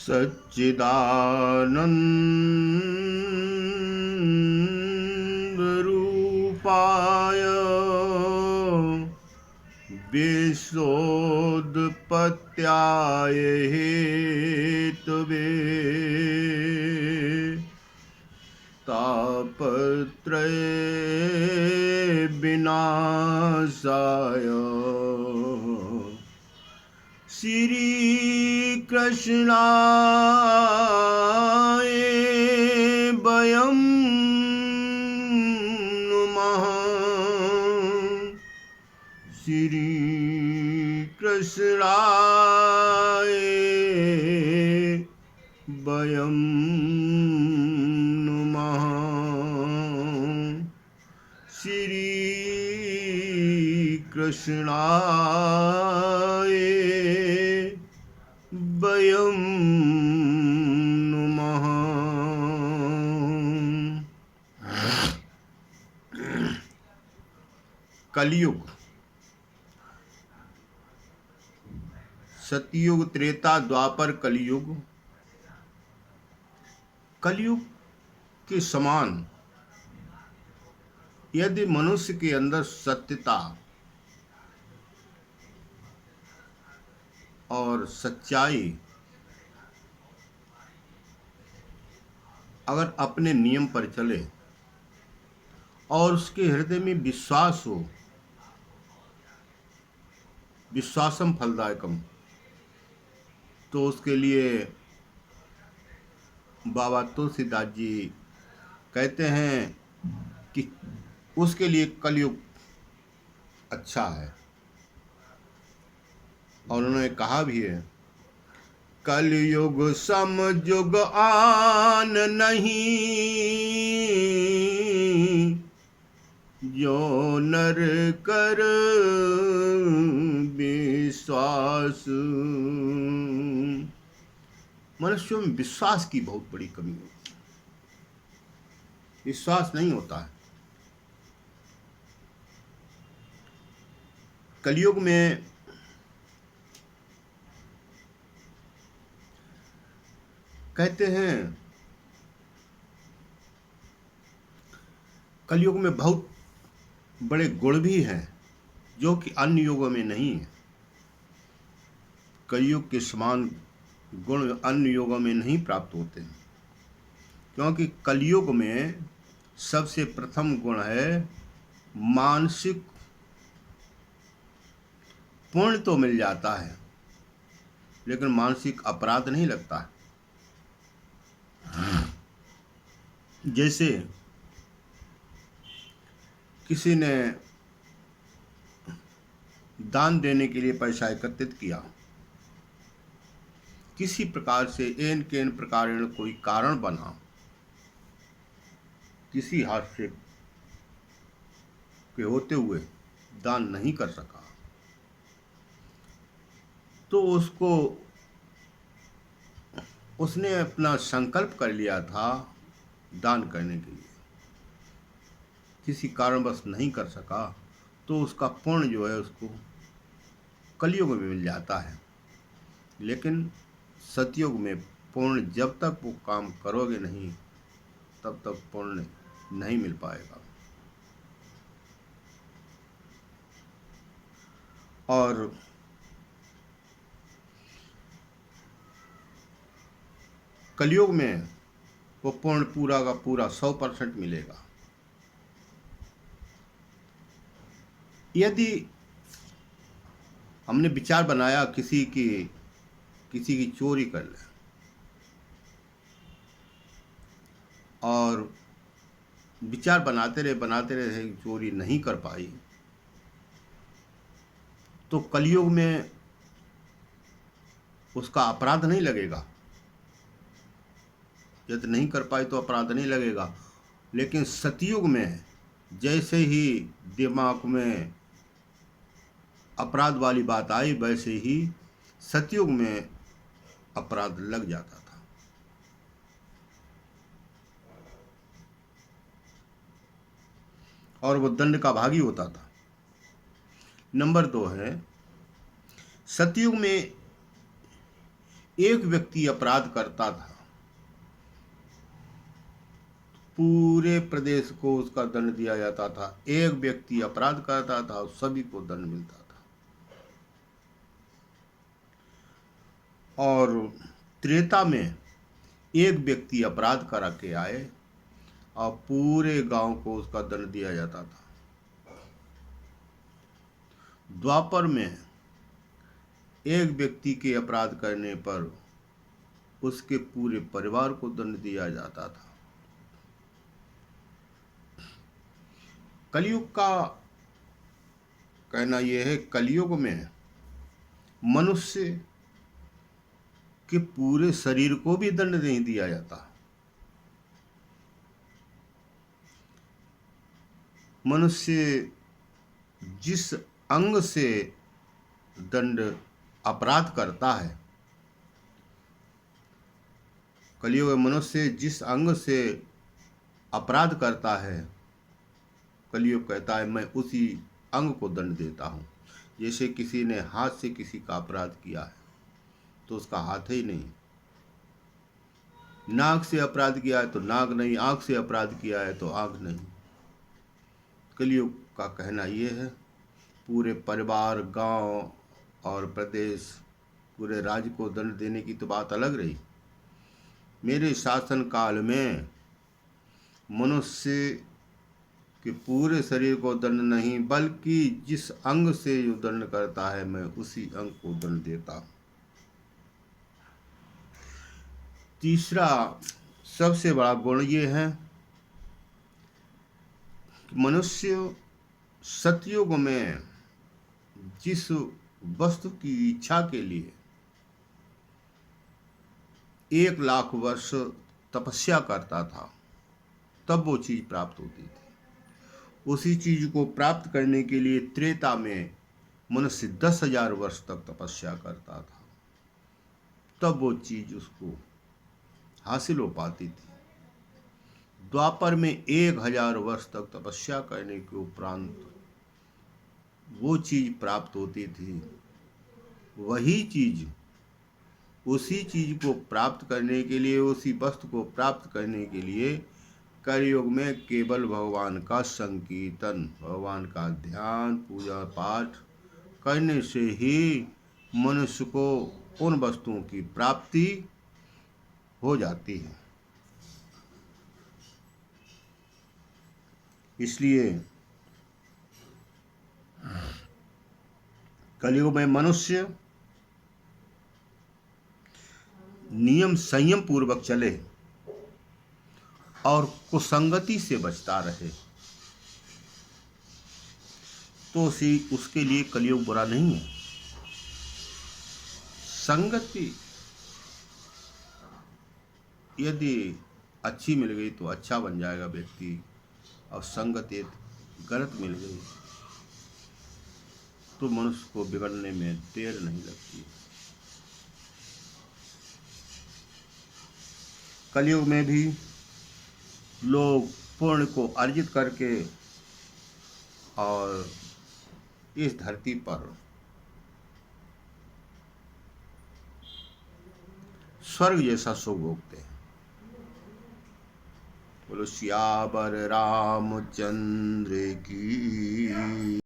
सच्चिदानन्दरूपाय विश्वोत्पत्त्याय हेतवे तापत्रय विनाशाय श्री कृष्णाय वयं नुमः। श्री कृष्णाय वयं नुमः। श्री कृष्णाय वयं नुमः। कलयुग, सतयुग, त्रेता, द्वापर, कलयुग। कलयुग के समान यदि मनुष्य के अंदर सत्यता और सच्चाई अगर अपने नियम पर चले और उसके हृदय में विश्वास हो, विश्वासम फलदायकम, तो उसके लिए बाबा तुलसीदास जी कहते हैं कि उसके लिए कलयुग अच्छा है। और उन्होंने कहा भी है, कलयुग सम युग आन नहीं, जो नर कर विश्वास। मनुष्यों में विश्वास की बहुत बड़ी कमी होती है, विश्वास नहीं होता है। कलयुग में कहते हैं, कलयुग में बहुत बड़े गुण भी हैं जो कि अन्य युगों में नहीं है। कलयुग के समान गुण अन्य युगों में नहीं प्राप्त होते हैं, क्योंकि कलयुग में सबसे प्रथम गुण है मानसिक पुण्य तो मिल जाता है, लेकिन मानसिक अपराध नहीं लगता है। जैसे किसी ने दान देने के लिए पैसा एकत्रित किया, किसी प्रकार से एन केन प्रकार कोई कारण बना, किसी हादसे के होते हुए दान नहीं कर सका, तो उसने अपना संकल्प कर लिया था दान करने के लिए, किसी कारणवश नहीं कर सका, तो उसका पुण्य जो है उसको कलयुग में मिल जाता है। लेकिन सतयुग में पुण्य जब तक वो काम करोगे नहीं, तब तक पुण्य नहीं मिल पाएगा। और कलयुग में वो पुण्य पूरा का पूरा 100% मिलेगा। यदि हमने विचार बनाया किसी की चोरी कर ले और विचार बनाते रहे चोरी नहीं कर पाई, तो कलयुग में उसका अपराध नहीं लगेगा। यदि नहीं कर पाई तो अपराध नहीं लगेगा। लेकिन सतयुग में जैसे ही दिमाग में अपराध वाली बात आई, वैसे ही सतयुग में अपराध लग जाता था। और वो दंड का भागी होता था। नंबर 2 है, सतयुग में एक व्यक्ति अपराध करता था, पूरे प्रदेश को उसका दंड दिया जाता था। एक व्यक्ति अपराध करता था और सभी को दंड मिलता था। और त्रेता में एक व्यक्ति अपराध करा के आए और पूरे गांव को उसका दंड दिया जाता था। द्वापर में एक व्यक्ति के अपराध करने पर उसके पूरे परिवार को दंड दिया जाता था। कलयुग का कहना यह है, कलयुग में मनुष्य के पूरे शरीर को भी दंड नहीं दिया जाता। मनुष्य जिस अंग से दंड अपराध करता है, कलयुग में मनुष्य जिस अंग से अपराध करता है, कलयुग कहता है मैं उसी अंग को दंड देता हूँ। जैसे किसी ने हाथ से किसी का अपराध किया है तो उसका हाथ ही नहीं, नाक से अपराध किया है तो नाक नहीं, आँख से अपराध किया है तो आँख नहीं। कलयुग का कहना यह है, पूरे परिवार, गांव और प्रदेश, पूरे राज्य को दंड देने की तो बात अलग रही। मेरे शासन काल में मनुष्य के पूरे शरीर को दंड नहीं, बल्कि जिस अंग से जो दंड करता है मैं उसी अंग को दंड देता हूँ। तीसरा सबसे बड़ा गुण ये है कि मनुष्य सतयुग में जिस वस्तु की इच्छा के लिए 1,00,000 वर्ष तपस्या करता था, तब वो चीज प्राप्त होती थी। उसी चीज को प्राप्त करने के लिए त्रेता में मनुष्य 10,000 वर्ष तक तपस्या करता था, तब वो चीज उसको हासिल हो पाती थी। द्वापर में 1,000 वर्ष तक तपस्या करने के उपरांत वो चीज प्राप्त होती थी। वही चीज, उसी चीज को प्राप्त करने के लिए, उसी वस्तु को प्राप्त करने के लिए कलयुग में केवल भगवान का संकीर्तन, भगवान का ध्यान, पूजा पाठ करने से ही मनुष्य को उन वस्तुओं की प्राप्ति हो जाती है। इसलिए कलयुग में मनुष्य नियम संयम पूर्वक चले और कुसंगति से बचता रहे तो उसके लिए कलयुग बुरा नहीं है। संगति यदि अच्छी मिल गई तो अच्छा बन जाएगा व्यक्ति, और संगत यदि गलत मिल गई तो मनुष्य को बिगड़ने में देर नहीं लगती। कलयुग में भी लोग पुण्य को अर्जित करके और इस धरती पर स्वर्ग जैसा सुख भोगते हैं। बोलो सियावर रामचंद्र की।